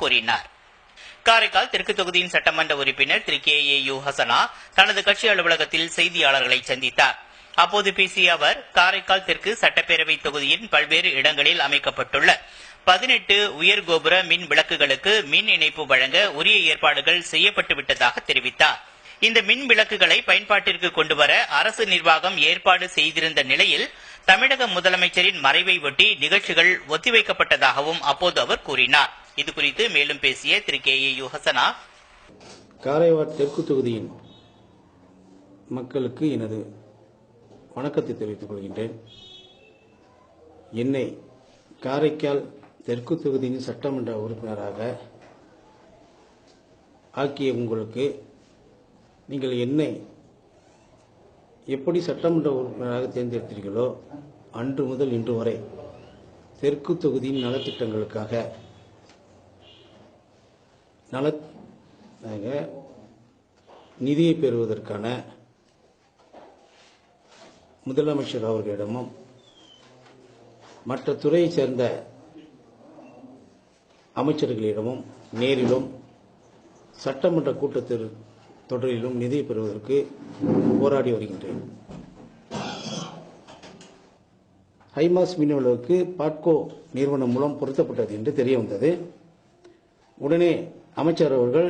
கூறினார். காரைக்கால் தெற்கு தொகுதியின் சட்டமன்ற உறுப்பினர் திரு KAU ஹசனா தனது கட்சி அலுவலகத்தில் செய்தியாளர்களை சந்தித்தார். அப்போது பேசிய அவர், காரைக்கால் தெற்கு சட்டப்பேரவை தொகுதியின் பல்வேறு இடங்களில் அமைக்கப்பட்டுள்ள 18 உயர்கோபுர மின் விளக்குகளுக்கு மின் இணைப்பு வழங்க உரிய ஏற்பாடுகள் செய்யப்பட்டுவிட்டதாக தெரிவித்தார். இந்த மின் விளக்குகளை பயன்பாட்டிற்கு கொண்டுவர அரசு நிர்வாகம் ஏற்பாடு செய்திருந்த நிலையில் தமிழக முதலமைச்சரின் மறைவை ஒட்டி நிகழ்ச்சிகள் ஒத்திவைக்கப்பட்டதாகவும் அப்போது அவர் கூறினார். இதுகுறித்து மேலும் பேசிய திரு KAU ஹசனா, காரைக்கால் தெற்கு தொகுதியின் மக்களுக்கு எனது வணக்கத்தை தெரிவித்துக் கொள்கின்றேன். என்னை காரைக்கால் தெற்கு தொகுதியின் சட்டமன்ற உறுப்பினராக ஆக்கிய உங்களுக்கு நீங்கள் என்னை எப்படி சட்டமன்ற உறுப்பினராக தேர்ந்தெடுத்தீர்களோ அன்று முதல் இன்று வரை தெற்கு தொகுதியின் நலத்திட்டங்களுக்காக நிதியை பெறுவதற்கான முதலமைச்சர் அவர்களிடமும் மற்ற துறையைச் சேர்ந்த அமைச்சர்களிடமும் நேரிலும் சட்டமன்ற கூட்டத்தில் தொடரிலும் நிதியை பெறுவதற்கு போராடி வருகின்றேன். ஹைமாஸ் மின் விளக்கு பாட்கோ நிறுவனம் மூலம் பொருத்தப்பட்டது என்று தெரிய வந்தது. உடனே அமைச்சர் அவர்கள்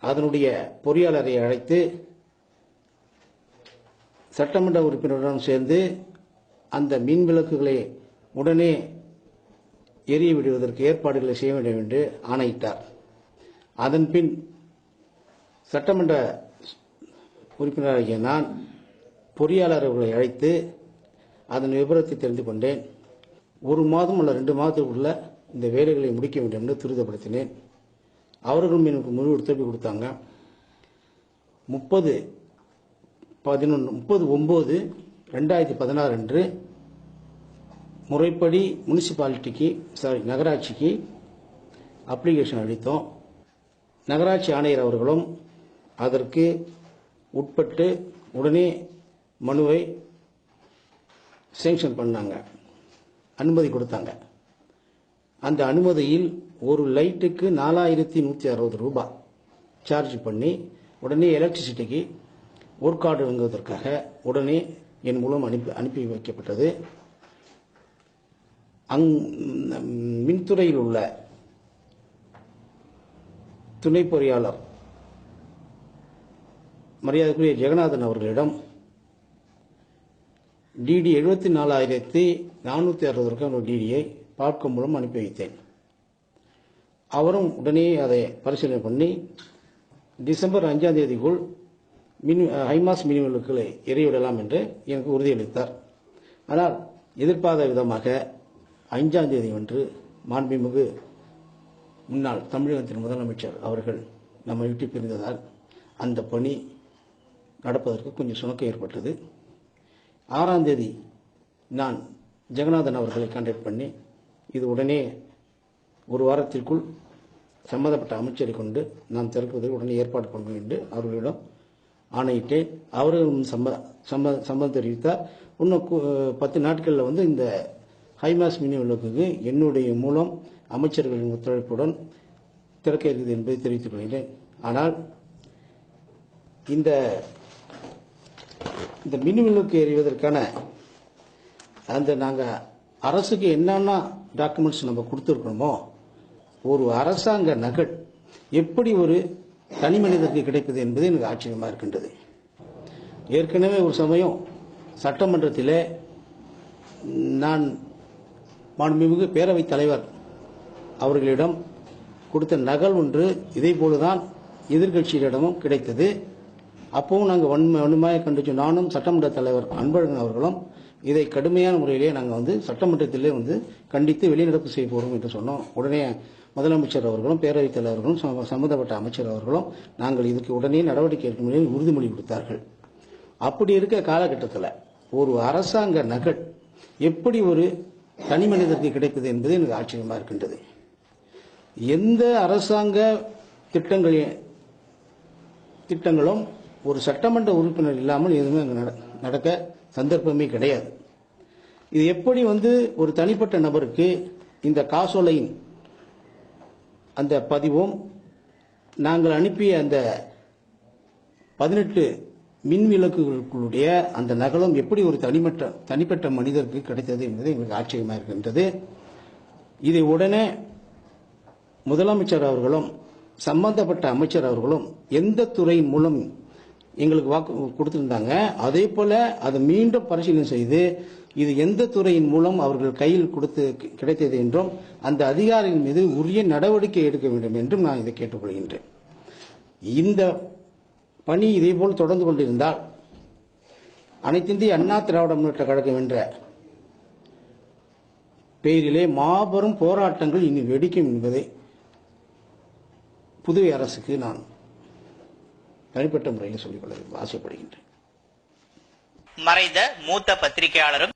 அதனுடைய பொறியாளரை அழைத்து சட்டமன்ற உறுப்பினருடன் சேர்ந்து அந்த மின் விளக்குகளை உடனே எரிய விடுவதற்கு ஏற்பாடுகளை செய்ய வேண்டும் என்று ஆணையிட்டார். அதன்பின் சட்டமன்ற உறுப்பினராகிய நான் பொறியாளர்களை அழைத்து அதன் விபரத்தை தெரிந்து கொண்டேன். 1 மாதம் அல்ல 2 மாதத்துக்குள்ள இந்த வேலைகளை முடிக்க வேண்டும் என்று துரிதப்படுத்தினேன். அவர்களும் எனக்கு முழு ஒத்துழைப்பு கொடுத்தாங்க. 30/9/2016 அன்று முறைப்படி நகராட்சிக்கு அப்ளிகேஷன் அளித்தோம். நகராட்சி ஆணையர் அவர்களும் அதற்கு உட்பட்டு உடனே மனுவை சேங்ஷன் பண்ணாங்க, அனுமதி கொடுத்தாங்க. அந்த அனுமதியில் ஒரு லைட்டுக்கு 4160 ரூபாய் சார்ஜ் பண்ணி உடனே எலக்ட்ரிசிட்டிக்கு ஒர்க் ஆர்டர் வாங்குவதற்காக உடனே என் மூலம் அனுப்பி வைக்கப்பட்டது. மின்துறையில் உள்ள துணை பொறியாளர் மரியாதைக்குரிய ஜெகநாதன் அவர்களிடம் டிடி 74,460 டிடியை பார்க்கும் மூலம் அனுப்பி வைத்தேன். அவரும் உடனே அதை பரிசீலனை பண்ணி டிசம்பர் 5ஆம் தேதிக்குள் ஹைமாஸ் மின் விளக்குகளை எரியவிடலாம் என்று எனக்கு உறுதியளித்தார். ஆனால் எதிர்பாராத விதமாக 5ஆம் தேதி அன்று மாண்புமிகு முன்னாள் தமிழகத்தின் முதலமைச்சர் அவர்கள் நம்மை விட்டு பிரிந்ததால் அந்த பணி நடப்பதற்கு கொஞ்சம் சுணக்கம் ஏற்பட்டது. 6ஆம் தேதி நான் ஜெகநாதன் அவர்களை கான்டாக்ட் பண்ணி இது உடனே 1 வாரத்திற்குள் சம்பந்தப்பட்ட அமைச்சரை கொண்டு நாம் திறப்பதற்கு உடனே ஏற்பாடு பண்ண என்று அவர்களிடம் ஆணையிட்டேன். அவர்களும் சம்மதம் தெரிவித்தார். இன்னும் 10 நாட்களில் இந்த ஹைமாஸ் மின் விளக்குக்கு என்னுடைய மூலம் அமைச்சர்களின் ஒத்துழைப்புடன் திறக்க இருக்குது என்பதை தெரிவித்துக் கொள்கிறேன். ஆனால் இந்த மின் விளக்கு எறிவதற்கான நாங்கள் அரசுக்கு என்னென்ன டாக்குமெண்ட்ஸ் நம்ம கொடுத்துருக்கணுமோ ஒரு அரசாங்க நகல் எப்படி ஒரு தனி மனிதருக்கு கிடைக்குது என்பது எனக்கு ஆச்சரியமாக இருக்கின்றது. ஏற்கனவே ஒரு சமயம் சட்டமன்றத்தில் நான் மாண்புமிகு பேரவைத் தலைவர் அவர்களிடம் கொடுத்த நகல் ஒன்று இதே போலதான் எதிர்கட்சியிடமும் கிடைத்தது. அப்பவும் நாங்கள் வன்மையாக கண்டிச்சோம். நானும் சட்டமன்ற தலைவர் அன்பழகன் அவர்களும் இதை கடுமையான முறையிலே நாங்கள் சட்டமன்றத்திலே கண்டித்து வெளிநடப்பு செய்ய போகிறோம் என்று சொன்னோம். உடனே முதலமைச்சர் அவர்களும் பேரவைத் தலைவர்களும் சம்பந்தப்பட்ட அமைச்சர் அவர்களும் நாங்கள் இதுக்கு உடனே நடவடிக்கை எடுக்கும் உறுதிமொழி கொடுத்தார்கள். அப்படி இருக்க காலகட்டத்தில் ஒரு அரசாங்க நகல் எப்படி ஒரு தனி மனிதருக்கு கிடைக்குது என்பது எனக்கு ஆச்சரியமாக இருக்கின்றது. எந்த அரசாங்க திட்டங்களும் ஒரு சட்டமன்ற உறுப்பினர் இல்லாமல் எதுவுமே நடக்க சந்தர்ப்பமே கிடையாது. இது எப்படி ஒரு தனிப்பட்ட நபருக்கு இந்த காசோலையின் அந்த பதிவும் நாங்கள் அனுப்பிய அந்த 18 மின் விளக்குகளுடைய அந்த நகலும் எப்படி ஒரு தனிப்பட்ட மனிதருக்கு கிடைத்தது என்பது எங்களுக்கு ஆச்சரியமாக இருக்கின்றது. இதை உடனே முதலமைச்சர் அவர்களும் சம்பந்தப்பட்ட அமைச்சர் அவர்களும் எந்த துறையின் மூலம் எங்களுக்கு வாக்கு கொடுத்திருந்தாங்க, அதே போல அதை மீண்டும் பரிசீலனை செய்து இது எந்த துறையின் மூலம் அவர்கள் கையில் கொடுத்து கிடைத்தது என்றும் அந்த அதிகாரிகள் மீது உரிய நடவடிக்கை எடுக்க வேண்டும் என்றும் நான் இதை கேட்டுக்கொள்கின்றேன். இந்த பணி இதேபோல் தொடர்ந்து கொண்டிருந்தால் அனைத்திந்திய அண்ணா திராவிட முன்னேற்ற கழகம் என்ற பெயரிலே மாபெரும் போராட்டங்கள் இனி வெடிக்கும் என்பதை புதுவை அரசுக்கு நான் தனிப்பட்ட முறையில் சொல்லிக்கொள்ள ஆசைப்படுகின்றேன். மறைந்த மூத்த பத்திரிகையாளரும்